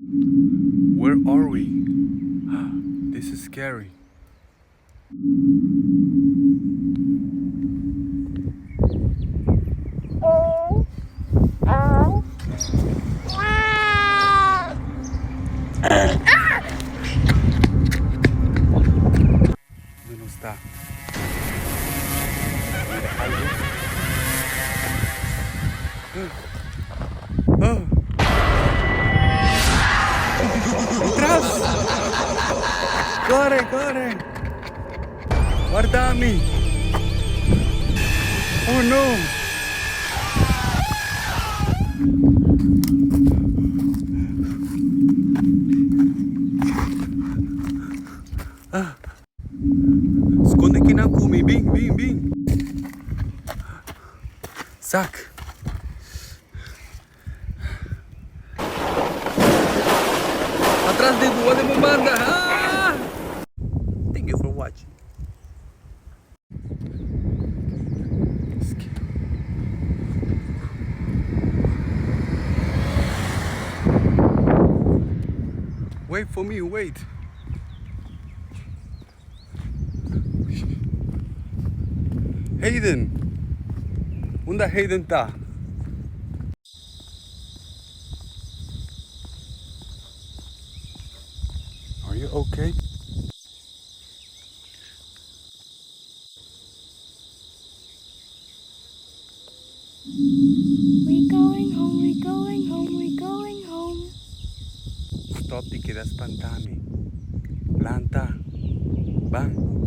Where are we? This is scary. ¿Dónde no está? Mira, algo. ¡Atrás! ¡Corre, corre! ¡Guardami! ¡Oh, no! Esconde aqui na cume, bim. Sac. Atrás de boa de bombanda. Thank you for watching. Wait for me, wait. Hayden. Onde a Hayden tá? Are you okay? We're going home, we're going home, we're going home. Stop, ti queda espantami. Planta. Bang.